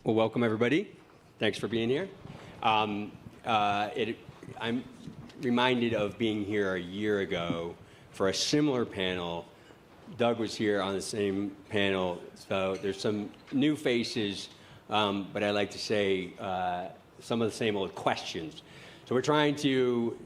Well, welcome, everybody. Thanks for being here. I'm reminded of being here a year ago for a similar panel. Doug was here on the same panel, so there's some new faces, but I like to say some of the same old questions. So we're trying to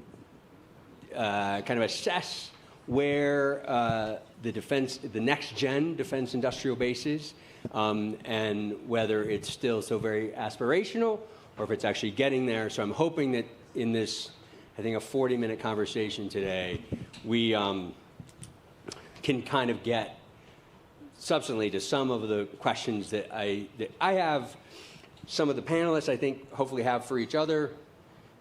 kind of assess where the next-gen defense industrial base is, and whether it's still so very aspirational or if it's actually getting there. So I'm hoping that in this, I think, a 40-minute conversation today, we can kind of get substantially to some of the questions that I have, some of the panelists, I think, hopefully have for each other,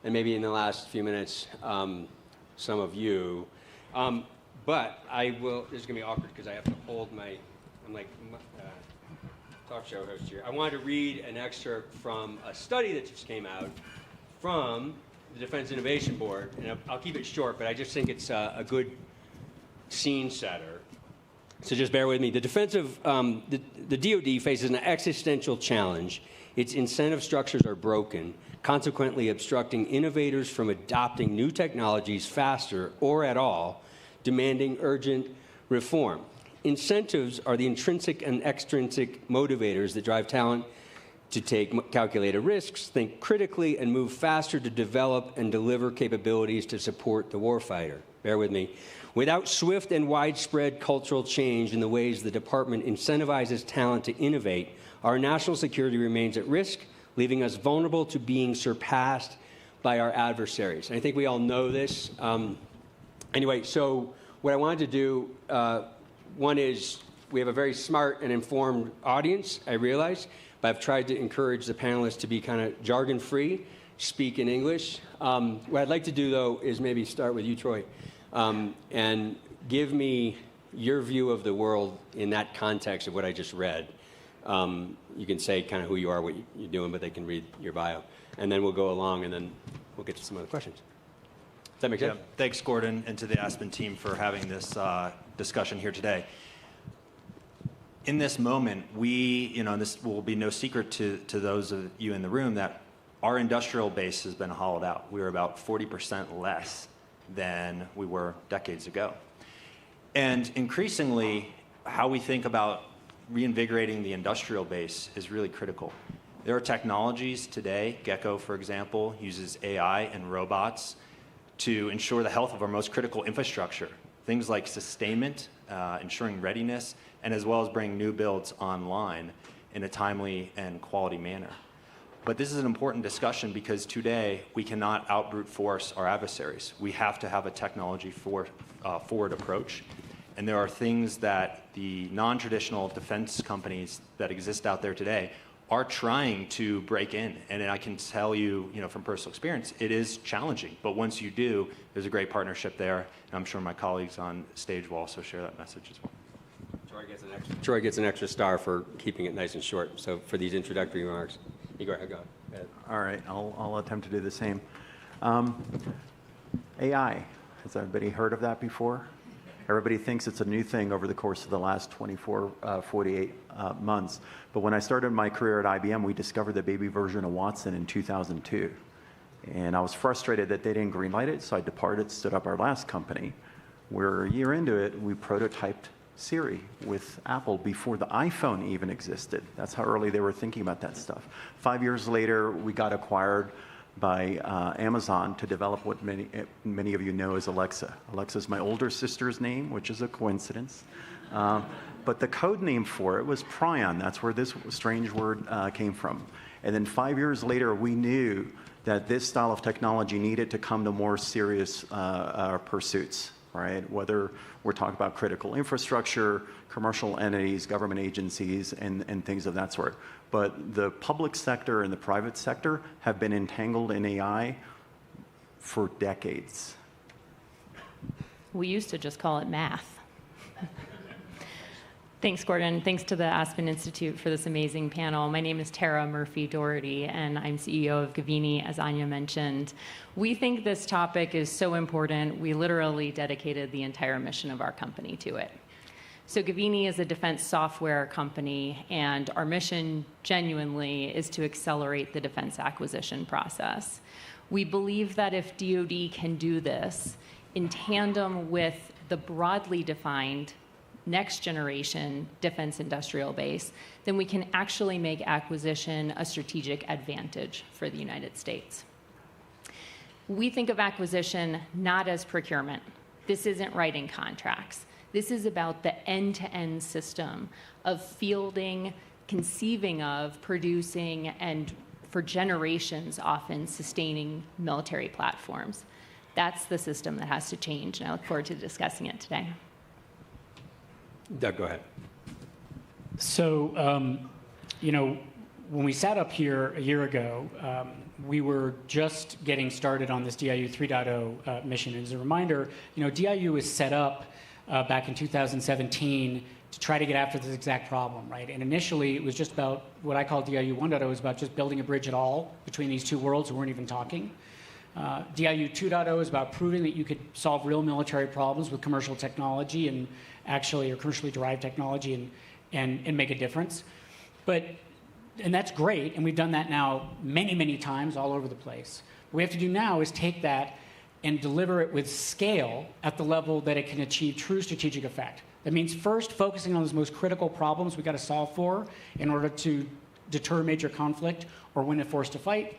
and maybe in the last few minutes, some of you. But I will, this is going to be awkward because I have to hold my, I'm like talk show host here. I wanted to read an excerpt from a study that just came out from the Defense Innovation Board, and I'll keep it short, but I just think it's a good scene setter. So just bear with me. The the DoD faces an existential challenge. Its incentive structures are broken, consequently obstructing innovators from adopting new technologies faster or at all, demanding urgent reform. Incentives are the intrinsic and extrinsic motivators that drive talent to take calculated risks, think critically, and move faster to develop and deliver capabilities to support the warfighter. Bear with me. Without swift and widespread cultural change in the ways the department incentivizes talent to innovate, our national security remains at risk, leaving us vulnerable to being surpassed by our adversaries. And I think we all know this. Anyway, so what I wanted to do, one is we have a very smart and informed audience, I realize, but I've tried to encourage the panelists to be kind of jargon-free, speak in English. What I'd like to do, though, is maybe start with you, Troy, and give me your view of the world in that context of what I just read. You can say kind of who you are, what you're doing, but they can read your bio. And then we'll go along, and then we'll get to some other questions. Does that make sense? Yeah. Thanks, Gordon, and to the Aspen team for having this discussion here today. In this moment, this will be no secret to those of you in the room that our industrial base has been hollowed out. We are about 40% less than we were decades ago. And increasingly, how we think about reinvigorating the industrial base is really critical. There are technologies today, Gecko, for example, uses AI and robots to ensure the health of our most critical infrastructure. Things like sustainment, ensuring readiness, and as well as bring new builds online in a timely and quality manner. But this is an important discussion because today we cannot out-brute force our adversaries. We have to have a technology forward approach. And there are things that the non-traditional defense companies that exist out there today are trying to break in. And I can tell you, from personal experience, it is challenging. But once you do, there's a great partnership there. And I'm sure my colleagues on stage will also share that message as well. Troy gets an extra star for keeping it nice and short. So for these introductory remarks, Igor, go ahead. All right, I'll attempt to do the same. AI, has everybody heard of that before? Everybody thinks it's a new thing over the course of the last 48 months. But when I started my career at IBM, we discovered the baby version of Watson in 2002. And I was frustrated that they didn't greenlight it, so I departed, stood up our last company, where a year into it, we prototyped Siri with Apple before the iPhone even existed. That's how early they were thinking about that stuff. 5 years later, we got acquired by Amazon to develop what many of you know as Alexa. Alexa is my older sister's name, which is a coincidence. But the code name for it was Pryon. That's where this strange word came from. And then 5 years later, we knew that this style of technology needed to come to more serious pursuits, right? Whether we're talking about critical infrastructure, commercial entities, government agencies, and things of that sort. But the public sector and the private sector have been entangled in AI for decades. We used to just call it math. Thanks, Gordon. Thanks to the Aspen Institute for this amazing panel. My name is Tara Murphy-Dougherty, and I'm CEO of Govini, as Anya mentioned. We think this topic is so important, we literally dedicated the entire mission of our company to it. So Govini is a defense software company, and our mission genuinely is to accelerate the defense acquisition process. We believe that if DoD can do this in tandem with the broadly defined next generation defense industrial base, then we can actually make acquisition a strategic advantage for the United States. We think of acquisition not as procurement. This isn't writing contracts. This is about the end-to-end system of fielding, conceiving of, producing, and for generations often sustaining military platforms. That's the system that has to change, and I look forward to discussing it today. Doug, go ahead. So, when we sat up here a year ago, we were just getting started on this DIU 3.0 mission. And as a reminder, DIU was set up back in 2017 to try to get after this exact problem, right? And initially, it was just about what I call DIU 1.0 was about just building a bridge at all between these two worlds who weren't even talking. DIU 2.0 is about proving that you could solve real military problems with commercial technology and or commercially derived technology and make a difference. And that's great, and we've done that now many, many times all over the place. What we have to do now is take that and deliver it with scale at the level that it can achieve true strategic effect. That means first focusing on those most critical problems we've got to solve for in order to deter major conflict or win a force to fight.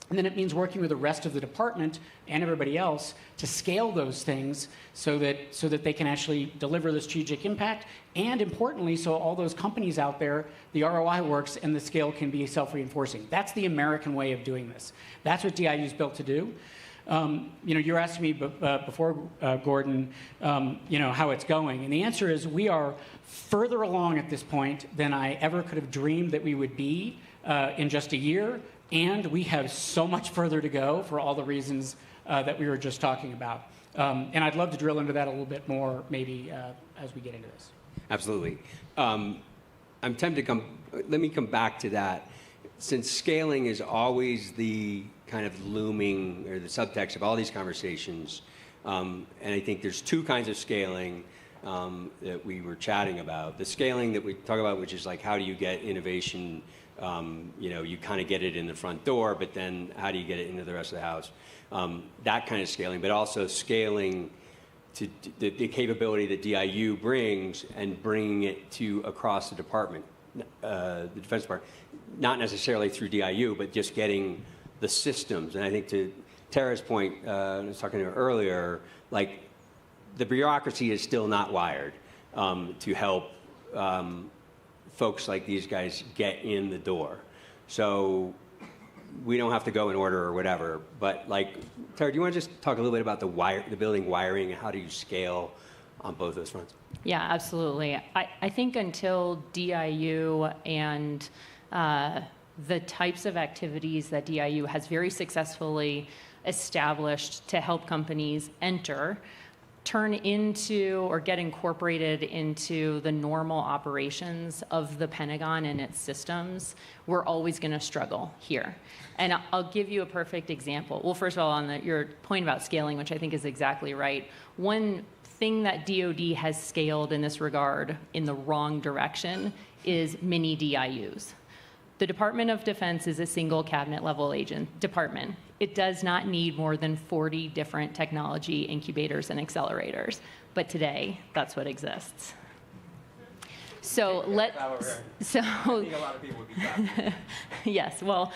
And then it means working with the rest of the department and everybody else to scale those things so that they can actually deliver the strategic impact. And importantly, so all those companies out there, the ROI works and the scale can be self-reinforcing. That's the American way of doing this. That's what DIU is built to do. You were asking me before, Gordon, how it's going. And the answer is we are further along at this point than I ever could have dreamed that we would be in just a year. And we have so much further to go for all the reasons that we were just talking about. And I'd love to drill into that a little bit more, maybe, as we get into this. Absolutely. I'm tempted to let me come back to that. Since scaling is always the kind of looming, or the subtext of all these conversations, and I think there's two kinds of scaling that we were chatting about. The scaling that we talk about, which is like, how do you get innovation? You kind of get it in the front door, but then how do you get it into the rest of the house? That kind of scaling, but also scaling to the capability that DIU brings and bringing it to across the department, the Defense Department, not necessarily through DIU, but just getting the systems. And I think to Tara's point, I was talking to her earlier, like the bureaucracy is still not wired to help folks like these guys get in the door. So we don't have to go in order or whatever. But like, Tara, do you want to just talk a little bit about the building wiring and how do you scale on both those fronts? Yeah, absolutely. I think until DIU and the types of activities that DIU has very successfully established to help companies enter turn into or get incorporated into the normal operations of the Pentagon and its systems, we're always going to struggle here. And I'll give you a perfect example. Well, first of all, on your point about scaling, which I think is exactly right, one thing that DoD has scaled in this regard in the wrong direction is mini DIUs. The Department of Defense is a single cabinet level department. It does not need more than 40 different technology incubators and accelerators. But today, that's what exists. So I think a lot of people would be proud. Yes, well,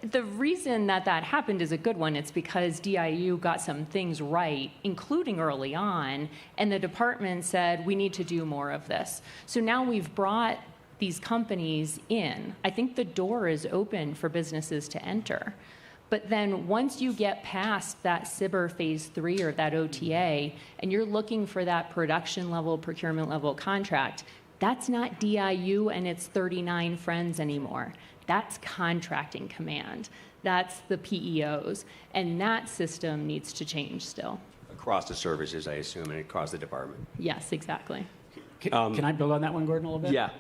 the reason that happened is a good one. It's because DIU got some things right, including early on, and the department said, we need to do more of this. So now we've brought these companies in. I think the door is open for businesses to enter. But then once you get past that SBIR phase 3 or that OTA, and you're looking for that production level, procurement level contract, that's not DIU and its 39 friends anymore. That's contracting command. That's the PEOs. And that system needs to change still. Across the services, I assume, and across the department. Yes, exactly. Can I build on that one, Gordon, a little bit? Yeah.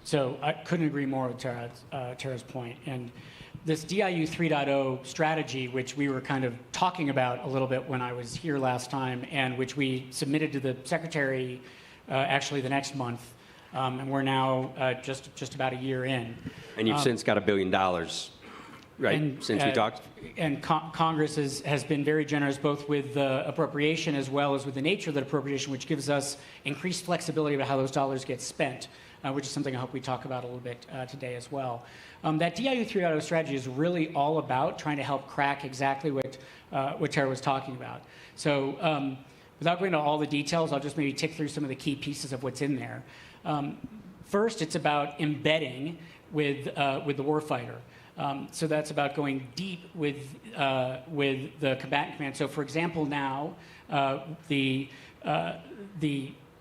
So I couldn't agree more with Tara's point. And this DIU 3.0 strategy, which we were kind of talking about a little bit when I was here last time, and which we submitted to the Secretary actually the next month. And we're now just about a year in. And you've since got $1 billion, right, and, since we talked? And Congress has been very generous both with the appropriation as well as with the nature of that appropriation, which gives us increased flexibility about how those dollars get spent, which is something I hope we talk about a little bit today as well. That DIU 3.0 strategy is really all about trying to help crack exactly what Tara was talking about. So without going into all the details, I'll just maybe tick through some of the key pieces of what's in there. First, it's about embedding with the warfighter. So that's about going deep with the combatant command. So, for example, now the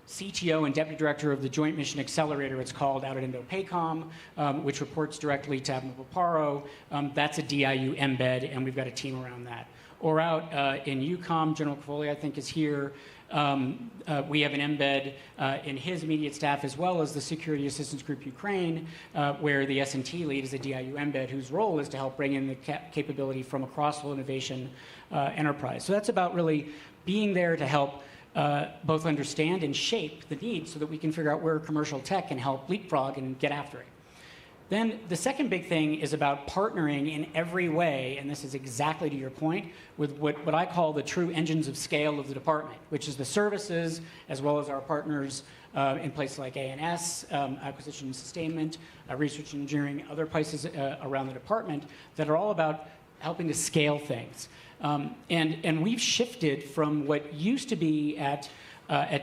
CTO and Deputy Director of the Joint Mission Accelerator, it's called, out at Indo-PACOM, which reports directly to Admiral Paparo. That's a DIU embed, and we've got a team around that. Or out in EUCOM, General Cavoli, I think, is here. We have an embed in his immediate staff, as well as the Security Assistance Group Ukraine, where the S&T lead is a DIU embed, whose role is to help bring in the capability from a cross-whole innovation enterprise. So that's about really being there to help both understand and shape the needs so that we can figure out where commercial tech can help leapfrog and get after it. Then the second big thing is about partnering in every way, and this is exactly to your point, with what I call the true engines of scale of the department, which is the services, as well as our partners in places like A&S, acquisition and sustainment, research and engineering, other places around the department that are all about helping to scale things. And we've shifted from what used to be at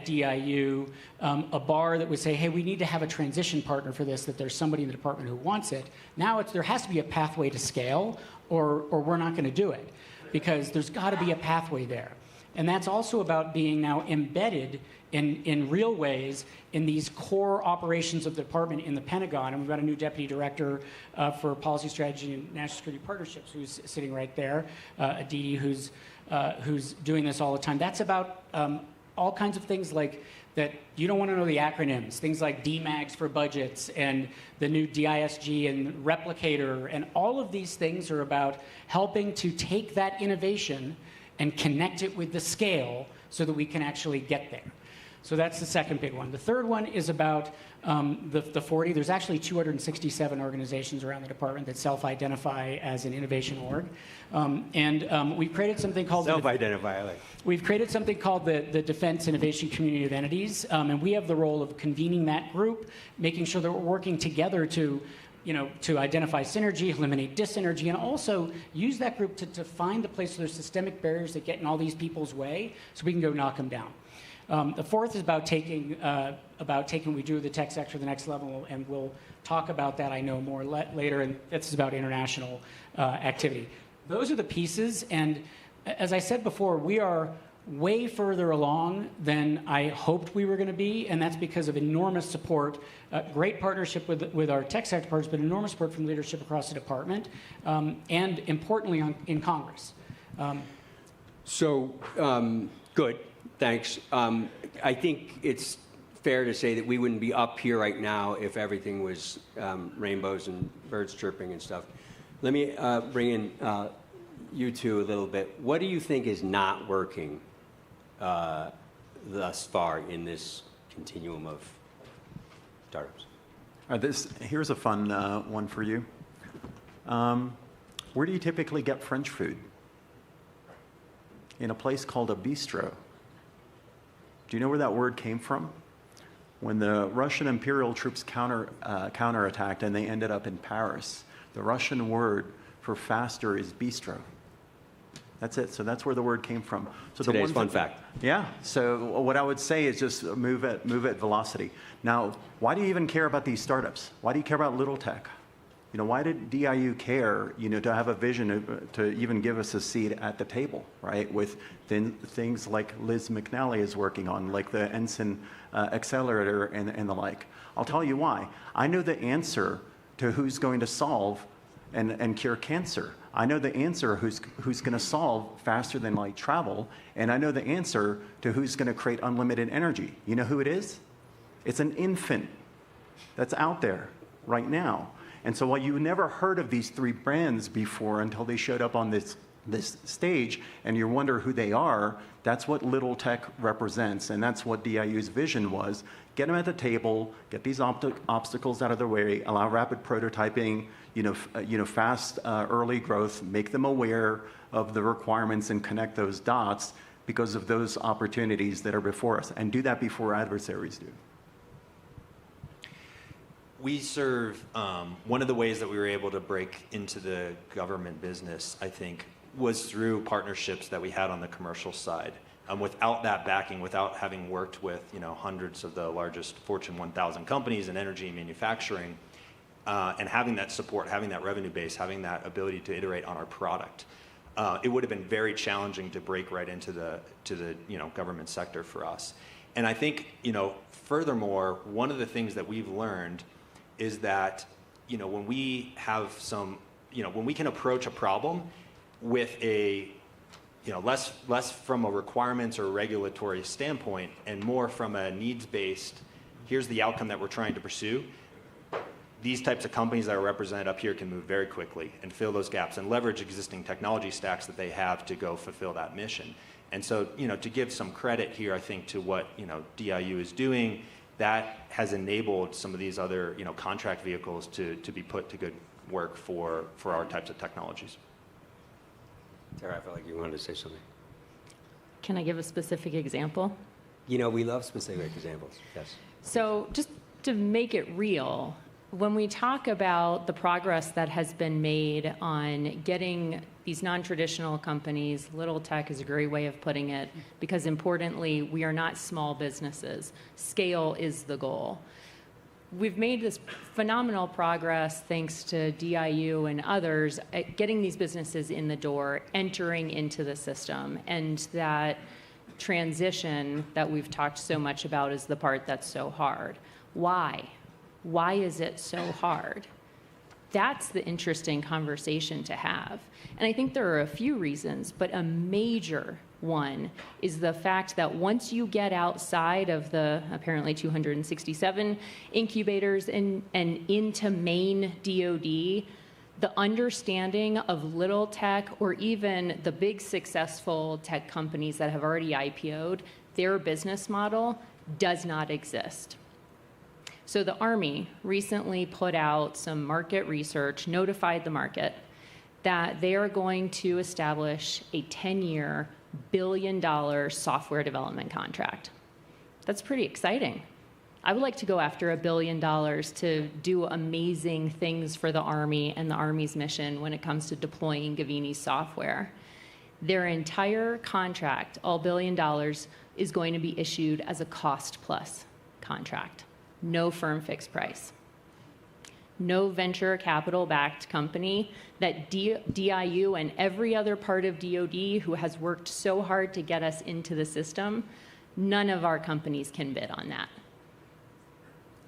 DIU, a bar that would say, hey, we need to have a transition partner for this, that there's somebody in the department who wants it. Now there has to be a pathway to scale, or we're not going to do it, because there's got to be a pathway there. And that's also about being now embedded in real ways in these core operations of the department in the Pentagon. And we've got a new deputy director for policy strategy and national security partnerships who's sitting right there, Aditi, who's doing this all the time. That's about all kinds of things like that. You don't want to know the acronyms, things like DMAGs for budgets and the new DISG and Replicator, and all of these things are about helping to take that innovation and connect it with the scale so that we can actually get there. So that's the second big one. The third one is about the 40. There's actually 267 organizations around the department that self-identify as an innovation org. We've created something called... Self-identify, I like. We've created something called the Defense Innovation Community of Entities, and we have the role of convening that group, making sure that we're working together to identify synergy, eliminate dyssynergy, and also use that group to find the place where there's systemic barriers that get in all these people's way so we can go knock them down. The fourth is about taking we do the tech sector to the next level, and we'll talk about that, I know, more later, and this is about international activity. Those are the pieces, and as I said before, we are way further along than I hoped we were going to be, and that's because of enormous support, great partnership with our tech sector partners, but enormous support from leadership across the department, and importantly in Congress. Good. Thanks. I think it's fair to say that we wouldn't be up here right now if everything was rainbows and birds chirping and stuff. Let me bring in you two a little bit. What do you think is not working thus far in this continuum of startups? Here's a fun one for you. Where do you typically get French food? In a place called a bistro. Do you know where that word came from? When the Russian imperial troops counterattacked and they ended up in Paris, the Russian word for faster is bistro. That's it. So that's where the word came from. So Today's fun fact. Yeah. So what I would say is just move at velocity. Now, why do you even care about these startups? Why do you care about little tech? Why did DIU care, to have a vision to even give us a seat at the table, right? With things like Liz McNally is working on, like the Ensign Accelerator and the like. I'll tell you why. I know the answer to who's going to solve and cure cancer. I know the answer who's going to solve faster than light travel, and I know the answer to who's going to create unlimited energy. You know who it is? It's an infant that's out there right now. And so while you never heard of these three brands before until they showed up on this this stage and you wonder who they are, that's what little tech represents, and that's what DIU's vision was. Get them at the table, get these obstacles out of their way, allow rapid prototyping, fast early growth, make them aware of the requirements and connect those dots because of those opportunities that are before us, and do that before adversaries do. We serve, one of the ways that we were able to break into the government business, I think, was through partnerships that we had on the commercial side. Without that backing, without having worked with hundreds of the largest Fortune 1000 companies in energy and manufacturing, and having that support, having that revenue base, having that ability to iterate on our product, it would have been very challenging to break right into the government sector for us. And I think furthermore, one of the things that we've learned is that when we have when we can approach a problem with a less from a requirements or regulatory standpoint and more from a needs-based, here's the outcome that we're trying to pursue, these types of companies that are represented up here can move very quickly and fill those gaps and leverage existing technology stacks that they have to go fulfill that mission. And so, to give some credit here, I think, to what, DIU is doing, that has enabled some of these other, contract vehicles to be put to good work for our types of technologies. Tara, I felt like you wanted to say something. Can I give a specific example? We love specific examples, yes. So just to make it real, when we talk about the progress that has been made on getting these non-traditional companies, little tech is a great way of putting it, because importantly, we are not small businesses. Scale is the goal. We've made this phenomenal progress thanks to DIU and others at getting these businesses in the door, entering into the system, and that transition that we've talked so much about is the part that's so hard. Why? Why is it so hard? That's the interesting conversation to have. And I think there are a few reasons, but a major one is the fact that once you get outside of the apparently 267 incubators and into main DoD, the understanding of little tech or even the big successful tech companies that have already IPO'd, their business model does not exist. So the Army recently put out some market research, notified the market that they are going to establish a 10-year, billion-dollar software development contract. That's pretty exciting. I would like to go after $1 billion to do amazing things for the Army and the Army's mission when it comes to deploying Govini software. Their entire contract, all $1 billion, is going to be issued as a cost-plus contract. No firm fixed price. No venture capital-backed company that DIU and every other part of DoD who has worked so hard to get us into the system, none of our companies can bid on that.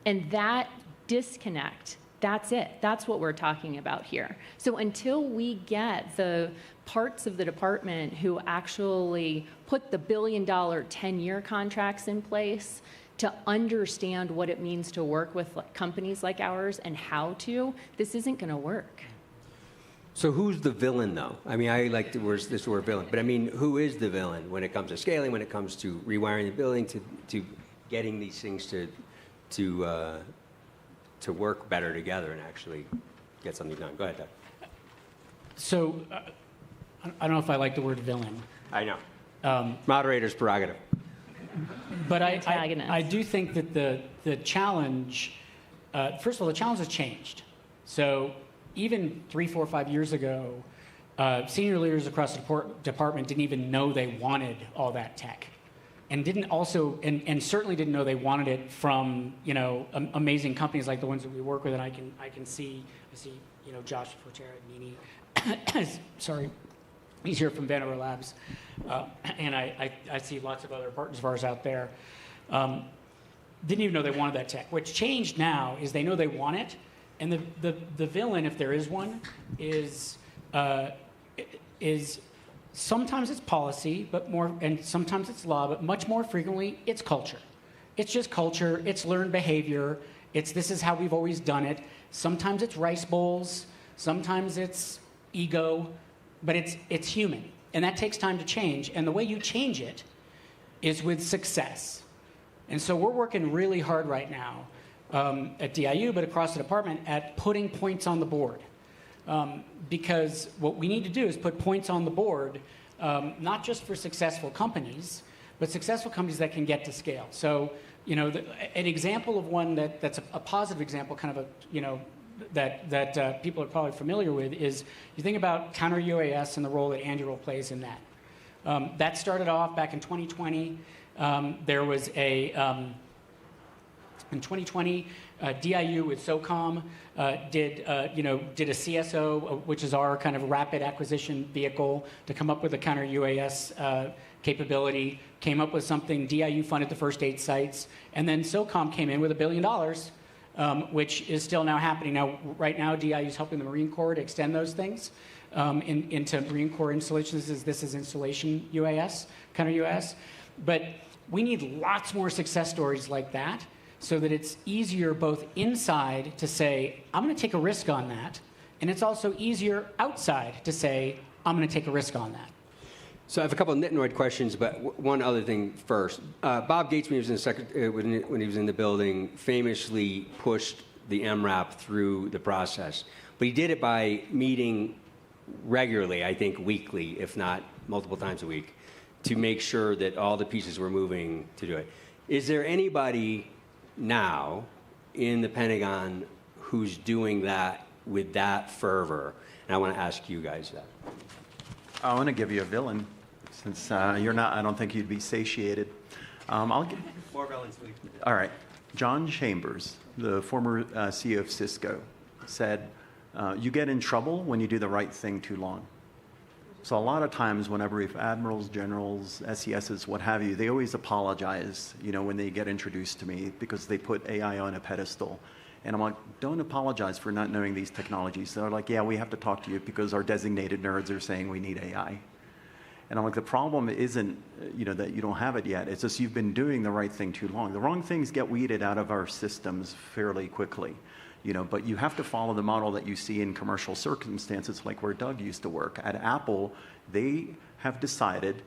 And that disconnect, that's it. That's what we're talking about here. So until we get the parts of the department who actually put the $1 billion 10-year contracts in place to understand what it means to work with companies like ours and how to, this isn't going to work. So who's the villain, though? I mean, I like this word villain, but I mean, who is the villain when it comes to scaling, when it comes to rewiring the building, to getting these things to work better together and actually get something done? Go ahead, Doug. So I don't know if I like the word villain. I know. Moderator's prerogative. But I do think that the challenge, first of all, the challenge has changed. So even 3, 4, 5 years ago, senior leaders across the department didn't even know they wanted all that tech, and and certainly didn't know they wanted it from amazing companies like the ones that we work with. And I see Josh Forterra and Nini. Sorry. He's here from Vannevar Labs, and I see lots of other partners of ours out there. Didn't even know they wanted that tech. What's changed now is they know they want it, and the villain, if there is one, is sometimes it's policy, and sometimes it's law, but much more frequently it's culture. It's just culture. It's learned behavior. This is how we've always done it. Sometimes it's rice bowls. Sometimes it's ego. but it's human, and that takes time to change. And the way you change it is with success. And so we're working really hard right now at DIU, but across the department, at putting points on the board. Because what we need to do is put points on the board, not just for successful companies, but successful companies that can get to scale. So, an example of one that's a positive example, kind of that people are probably familiar with, is you think about counter UAS and the role that Andrew plays in that. That started off back in 2020. There was in 2020, DIU with SOCOM did a CSO, which is our kind of rapid acquisition vehicle, to come up with a counter UAS capability. Came up with something. DIU funded the first 8 sites, and then SOCOM came in with $1 billion, which is still now happening. Now, right now, DIU is helping the Marine Corps to extend those things into Marine Corps installations. This is installation UAS, counter UAS, but we need lots more success stories like that, so that it's easier both inside to say, I'm going to take a risk on that, and it's also easier outside to say, I'm going to take a risk on that. So I have a couple of nitnoid questions, but one other thing first. Bob Gates, when he was in the building, famously pushed the MRAP through the process, but he did it by meeting regularly, I think weekly, if not multiple times a week, to make sure that all the pieces were moving to do it. Is there anybody now in the Pentagon who's doing that with that fervor? And I want to ask you guys that. I want to give you a villain, since you're not. I don't think you'd be satiated. I'll give More villains, please. All right. John Chambers, the former CEO of Cisco, said, "You get in trouble when you do the right thing too long." So a lot of times, whenever we have admirals, generals, SESs, what have you, they always apologize, when they get introduced to me, because they put AI on a pedestal. And I'm like, don't apologize for not knowing these technologies. They're like, yeah, we have to talk to you because our designated nerds are saying we need AI. And I'm like, the problem isn't, that you don't have it yet. It's just you've been doing the right thing too long. The wrong things get weeded out of our systems fairly quickly. But you have to follow the model that you see in commercial circumstances, like where Doug used to work. At Apple, they have decided,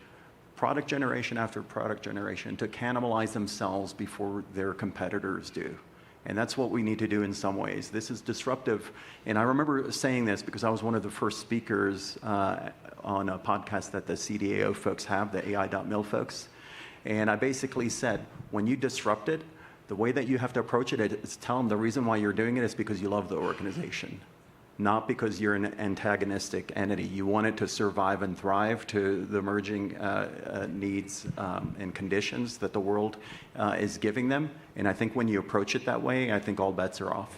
product generation after product generation, to cannibalize themselves before their competitors do. And that's what we need to do in some ways. This is disruptive. And I remember saying this because I was one of the first speakers on a podcast that the CDAO folks have, the AI.mil folks. And I basically said, when you disrupt it, the way that you have to approach it is tell them the reason why you're doing it is because you love the organization, not because you're an antagonistic entity. You want it to survive and thrive to the emerging needs and conditions that the world is giving them. And I think when you approach it that way, I think all bets are off.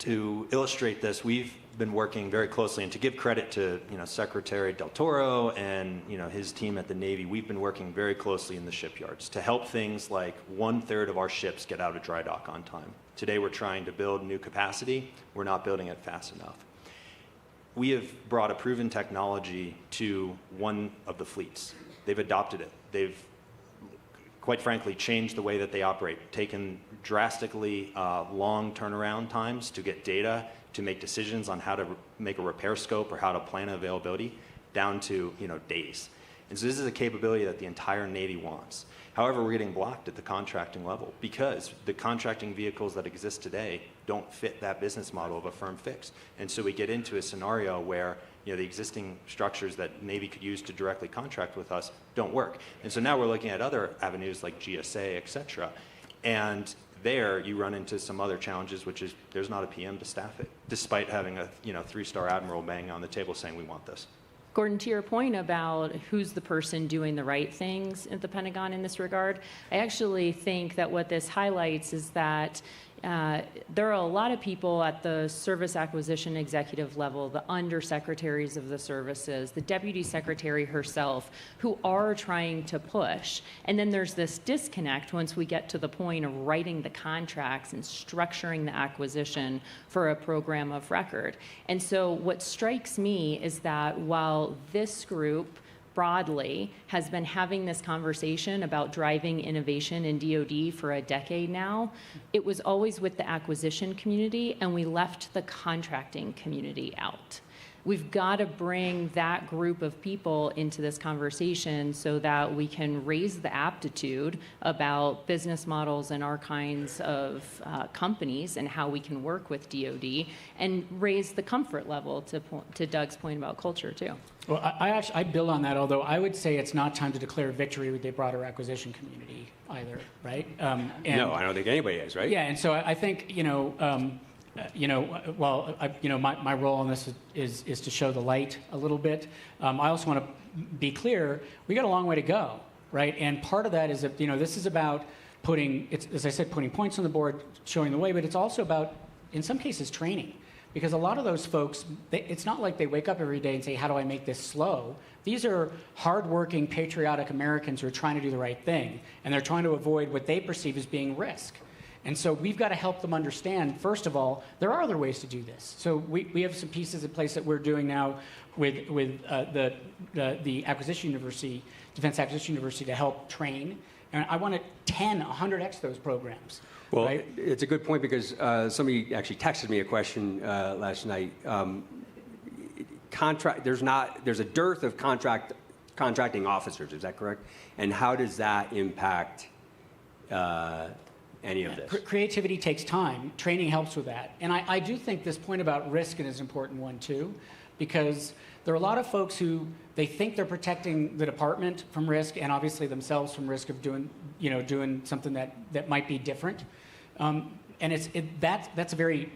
To illustrate this, we've been working very closely, and to give credit to Secretary Del Toro and his team at the Navy, we've been working very closely in the shipyards to help things like 1/3 of our ships get out of dry dock on time. Today we're trying to build new capacity. We're not building it fast enough. We have brought a proven technology to one of the fleets. They've adopted it. They've, quite frankly, changed the way that they operate, taken drastically long turnaround times to get data, to make decisions on how to make a repair scope or how to plan availability, down to days. And so this is a capability that the entire Navy wants. However, we're getting blocked at the contracting level because the contracting vehicles that exist today don't fit that business model of a firm fix. And so we get into a scenario where the existing structures that Navy could use to directly contract with us don't work. And so now we're looking at other avenues like GSA, et cetera. And there you run into some other challenges, which is there's not a PM to staff it, despite having a 3-star admiral banging on the table saying we want this. Gordon, to your point about who's the person doing the right things at the Pentagon in this regard, I actually think that what this highlights is that there are a lot of people at the service acquisition executive level, the undersecretaries of the services, the deputy secretary herself, who are trying to push. And then there's this disconnect once we get to the point of writing the contracts and structuring the acquisition for a program of record. And so what strikes me is that while this group broadly has been having this conversation about driving innovation in DoD for a decade now, it was always with the acquisition community, and we left the contracting community out. we've got to bring that group of people into this conversation so that we can raise the aptitude about business models and our kinds of companies and how we can work with DoD, and raise the comfort level to Doug's point about culture too. Well, I build on that, although I would say it's not time to declare victory with the broader acquisition community either, right? No, I don't think anybody is, right? Yeah, and so I think, my role in this is to show the light a little bit. I also want to be clear, we got a long way to go, right? And part of that is that, this is about putting points on the board, showing the way, but it's also about, in some cases, training. Because a lot of those folks, it's not like they wake up every day and say, how do I make this slow? These are hardworking, patriotic Americans who are trying to do the right thing, and they're trying to avoid what they perceive as being risk. And so we've got to help them understand, first of all, there are other ways to do this. So we have some pieces in place that we're doing now with the Acquisition University, Defense Acquisition University, to help train. And I want to 100x those programs. Well, right? It's a good point, because somebody actually texted me a question last night. There's a dearth of contracting officers. Is that correct? And how does that impact any of this? Creativity takes time. Training helps with that. And I do think this point about risk is an important one too, because there are a lot of folks who they think they're protecting the department from risk, and obviously themselves from risk of doing something that might be different. And that's a very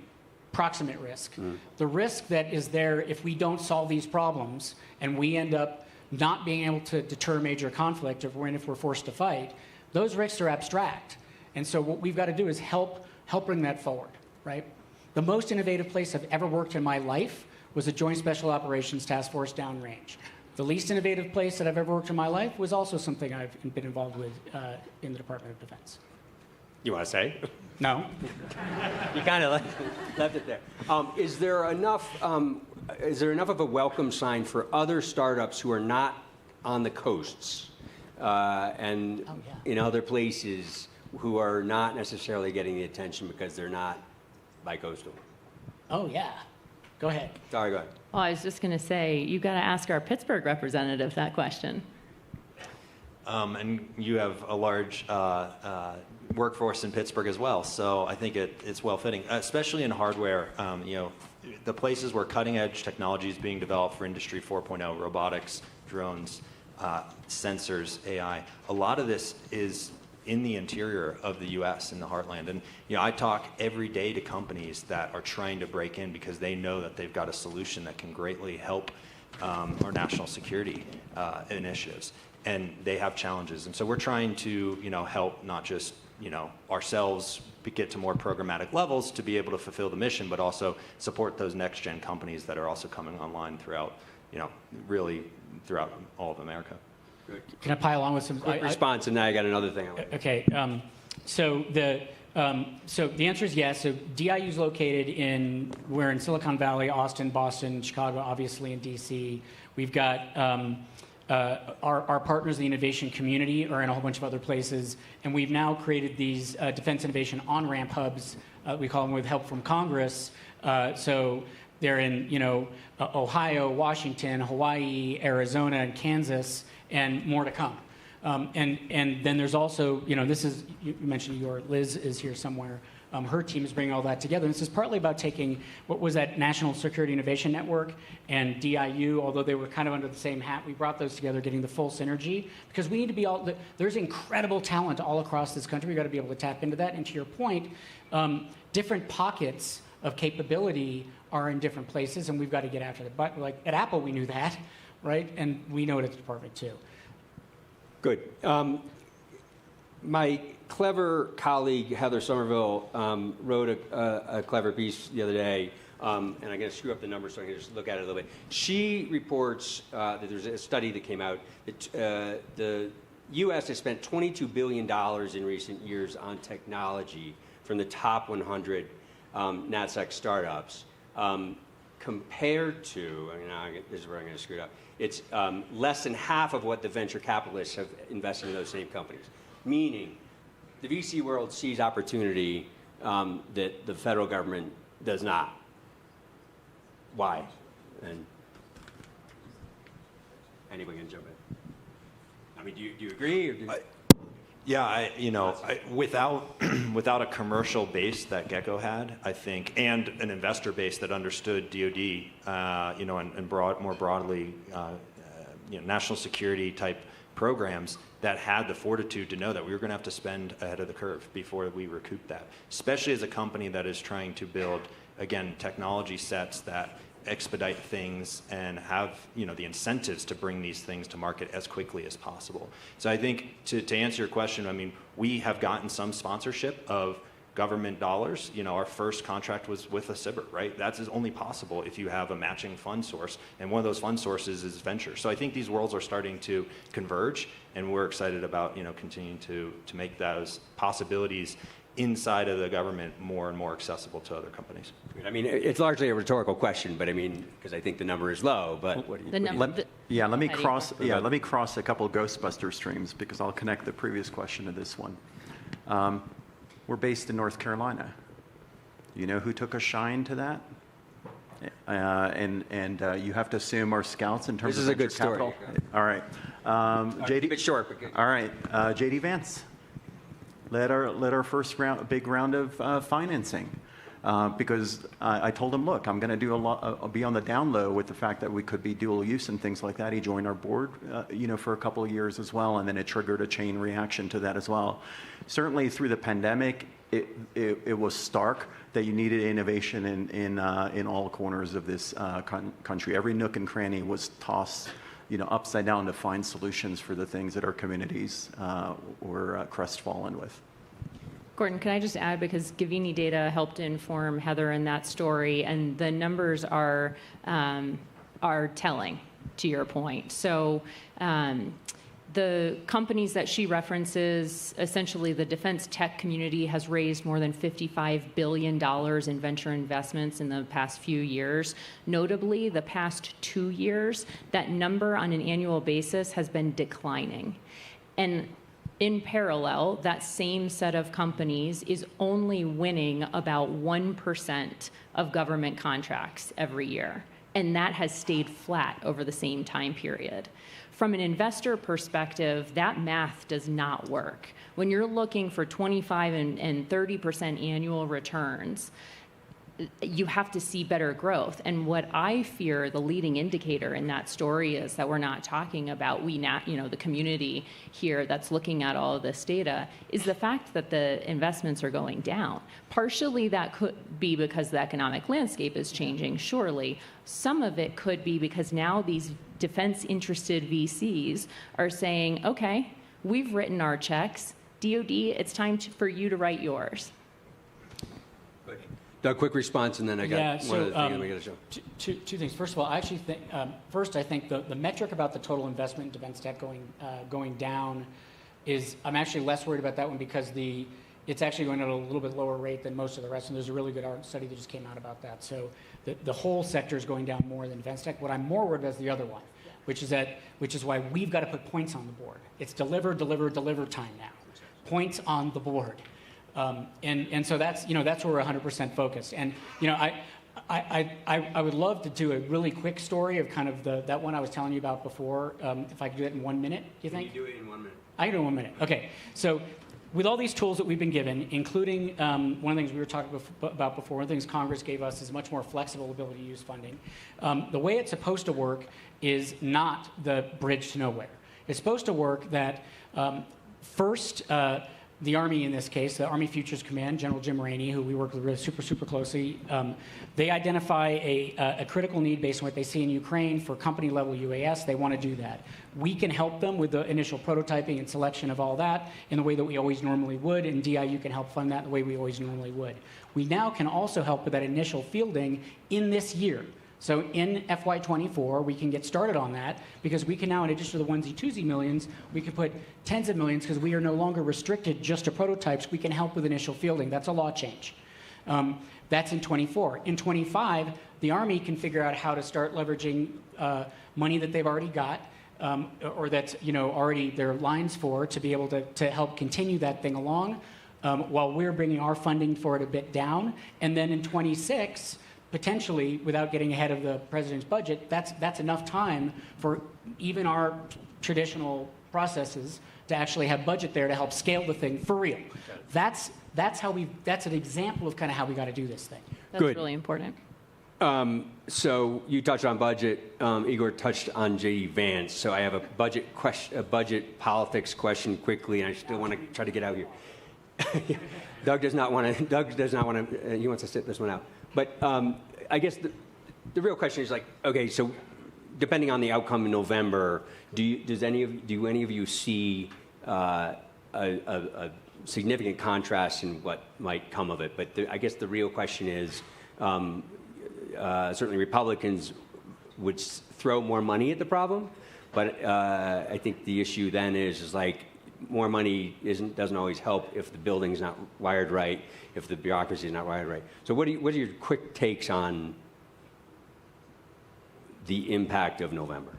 proximate risk. The risk that is there if we don't solve these problems and we end up not being able to deter major conflict, if we're forced to fight, those risks are abstract. And so what we've got to do is help bring that forward, right? The most innovative place I've ever worked in my life was a Joint Special Operations Task Force downrange. The least innovative place that I've ever worked in my life was also something I've been involved with in the Department of Defense. You want to say? No. You kind of left it there. Is there enough of a welcome sign for other startups who are not on the coasts and in other places who are not necessarily getting the attention because they're not bi-coastal? Oh, yeah. Go ahead. Sorry, go ahead. Well, I was just going to say, you got to ask our Pittsburgh representative that question. And you have a large workforce in Pittsburgh as well, so I think it's well fitting, especially in hardware. The places where cutting edge technology is being developed for Industry 4.0, robotics, drones, sensors, AI. A lot of this is in the interior of the U.S., in the heartland. And I talk every day to companies that are trying to break in because they know that they've got a solution that can greatly help our national security initiatives. And they have challenges. And so we're trying to help not just ourselves get to more programmatic levels to be able to fulfill the mission, but also support those next gen companies that are also coming online throughout, really throughout all of America. Can I pile on with some Quick response, and now I got another thing. Okay. So the answer is yes. So DIU is located we're in Silicon Valley, Austin, Boston, Chicago, obviously in DC. We've got our partners in the innovation community are in a whole bunch of other places, and we've now created these defense innovation on-ramp hubs. We call them with help from Congress. So they're in Ohio, Washington, Hawaii, Arizona, and Kansas, and more to come. And then there's also, this is, you mentioned Igor, Liz is here somewhere. Her team is bringing all that together. And this is partly about taking what was that National Security Innovation Network and DIU, although they were kind of under the same hat, we brought those together, getting the full synergy, because we need to be there's incredible talent all across this country. We've got to be able to tap into that. And to your point, different pockets of capability are in different places, and we've got to get after that. But like at Apple, we knew that, right? And we know it at the department too. Good. My clever colleague, Heather Somerville, wrote a clever piece the other day, and I'm going to screw up the numbers so I can just look at it a little bit. She reports that there's a study that came out that the U.S. has spent $22 billion in recent years on technology from the top 100 NASDAQ startups, compared to, this is where I'm going to screw it up, it's less than half of what the venture capitalists have invested in those same companies. Meaning, the VC world sees opportunity that the federal government does not. Why? And anybody can jump in. I mean, do you agree? Or Yeah, without a commercial base that Gecko had, I think, and an investor base that understood DoD, and more broadly, national security type programs that had the fortitude to know that we were going to have to spend ahead of the curve before we recoup that. Especially as a company that is trying to build, again, technology sets that expedite things and have the incentives to bring these things to market as quickly as possible. So I think to answer your question, I mean, we have gotten some sponsorship of government dollars. Our first contract was with a SBIR, right? That's only possible if you have a matching fund source, and one of those fund sources is venture. So I think these worlds are starting to converge, and we're excited about continuing to make those possibilities inside of the government more and more accessible to other companies. I mean, it's largely a rhetorical question, but I mean, because I think the number is low, but what do you... Let me cross a couple of Ghostbuster streams because I'll connect the previous question to this one. We're based in North Carolina. You know who took a shine to that? And you have to assume our scouts in terms of venture capital. This is a good story. All right. JD, keep it short. But all right. JD Vance led our first big round of financing. Because I told him, look, I'm going to do I'll be on the down low with the fact that we could be dual use and things like that. He joined our board, for a couple of years as well, and then it triggered a chain reaction to that as well. Certainly through the pandemic, it was stark that you needed innovation in all corners of this country. Every nook and cranny was tossed, upside down to find solutions for the things that our communities were crestfallen with. Gordon, can I just add, because Govini data helped inform Heather in that story, and the numbers are telling, to your point. So the companies that she references, essentially the defense tech community has raised more than $55 billion in venture investments in the past few years. Notably, the past 2 years, that number on an annual basis has been declining. And in parallel, that same set of companies is only winning about 1% of government contracts every year. And that has stayed flat over the same time period. From an investor perspective, that math does not work. When you're looking for 25 and 30% annual returns, you have to see better growth. And what I fear the leading indicator in that story is that we're not talking about the community here that's looking at all of this data, is the fact that the investments are going down. Partially that could be because the economic landscape is changing, surely. Some of it could be because now these defense-interested VCs are saying, okay, we've written our checks. DoD, it's time for you to write yours. Doug, quick response, and then I got one other thing we got to show. Two things. First of all, I actually think, I think the metric about the total investment in defense tech going down is, I'm actually less worried about that one because it's actually going at a little bit lower rate than most of the rest, and there's a really good study that just came out about that. So the whole sector is going down more than defense tech. What I'm more worried about is the other one, which is why we've got to put points on the board. It's deliver time now. Points on the board. And so that's where we're 100% focused. And I would love to do a really quick story of kind of that one I was telling you about before. If I could do it in 1 minute, do you think? Can you do it in 1 minute? I can do it in 1 minute. Okay. So with all these tools that we've been given, including one of the things we were talking about before, one of the things Congress gave us is much more flexible ability to use funding. The way it's supposed to work is not the bridge to nowhere. It's supposed to work that first. The Army, in this case, the Army Futures Command, General Jim Rainey, who we work with really super closely, they identify a critical need based on what they see in Ukraine for company-level UAS. They want to do that. We can help them with the initial prototyping and selection of all that in the way that we always normally would, and DIU can help fund that the way we always normally would. We now can also help with that initial fielding in this year. So in FY24, we can get started on that because we can now, in addition to the onesie-twosie millions, we can put tens of millions because we are no longer restricted just to prototypes. We can help with initial fielding. That's a law change. That's in 24. In 25, the Army can figure out how to start leveraging money that they've already got or that's already their lines for to be able to help continue that thing along while we're bringing our funding for it a bit down. And then in 26, potentially, without getting ahead of the president's budget, that's enough time for even our traditional processes to actually have budget there to help scale the thing for real. That's an example of kind of how we got to do this thing. That's Good. really important. So you touched on budget. Igor touched on J.D. Vance. So I have a budget politics question quickly, and I still want to try to get out here. Doug does not want to. He wants to sit this one out. But I guess the real question is like, okay, so depending on the outcome in November, do any of you see a significant contrast in what might come of it? But I guess the real question is, certainly Republicans would throw more money at the problem, but I think the issue then is like more money doesn't always help if the building's not wired right, if the bureaucracy is not wired right. So what are your quick takes on the impact of November?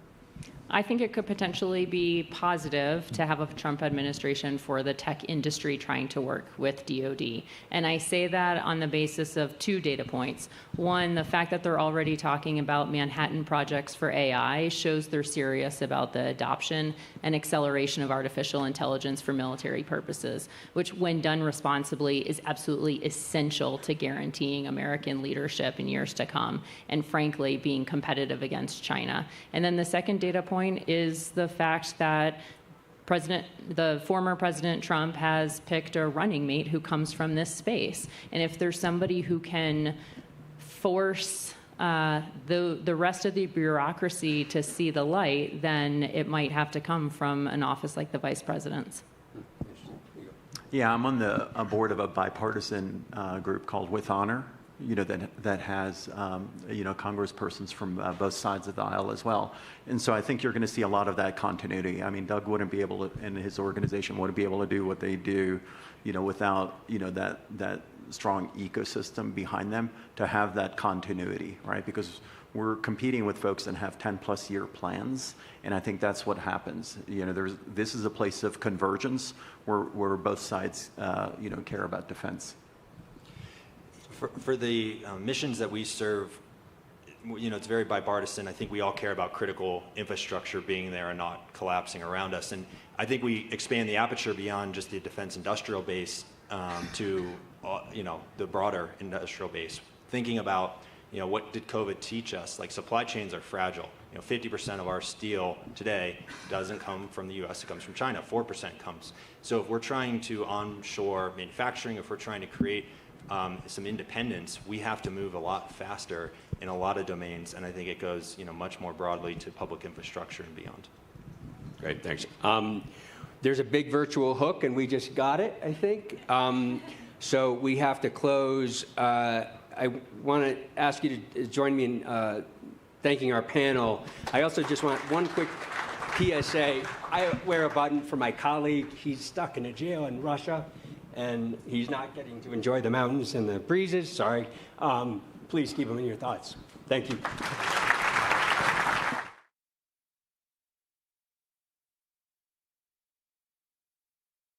I think it could potentially be positive to have a Trump administration for the tech industry trying to work with DoD. And I say that on the basis of two data points. One, the fact that they're already talking about Manhattan projects for AI shows they're serious about the adoption and acceleration of artificial intelligence for military purposes, which when done responsibly is absolutely essential to guaranteeing American leadership in years to come, and frankly, being competitive against China. And then the second data point is the fact that the former President Trump has picked a running mate who comes from this space. And if there's somebody who can force the rest of the bureaucracy to see the light, then it might have to come from an office like the vice president's. Yeah, I'm on the board of a bipartisan group called With Honor, that has, congresspersons from both sides of the aisle as well. And so I think you're going to see a lot of that continuity. I mean, Doug wouldn't be able to, and his organization wouldn't be able to do what they do, without, that strong ecosystem behind them to have that continuity, right? Because we're competing with folks that have 10+ year plans, and I think that's what happens. This is a place of convergence where both sides, care about defense. For the missions that we serve, it's very bipartisan. I think we all care about critical infrastructure being there and not collapsing around us. And I think we expand the aperture beyond just the defense industrial base to, the broader industrial base. Thinking about, what did COVID teach us? Like, supply chains are fragile. 50% of our steel today doesn't come from the U.S. It comes from China. 4% comes. So if we're trying to onshore manufacturing, if we're trying to create some independence, we have to move a lot faster in a lot of domains, and I think it goes, much more broadly to public infrastructure and beyond. Great, thanks. There's a big virtual hook, and we just got it, I think. So we have to close. I want to ask you to join me in thanking our panel. I also just want one quick PSA. I wear a button for my colleague. He's stuck in a jail in Russia, and he's not getting to enjoy the mountains and the breezes. Sorry. Please keep him in your thoughts. Thank you.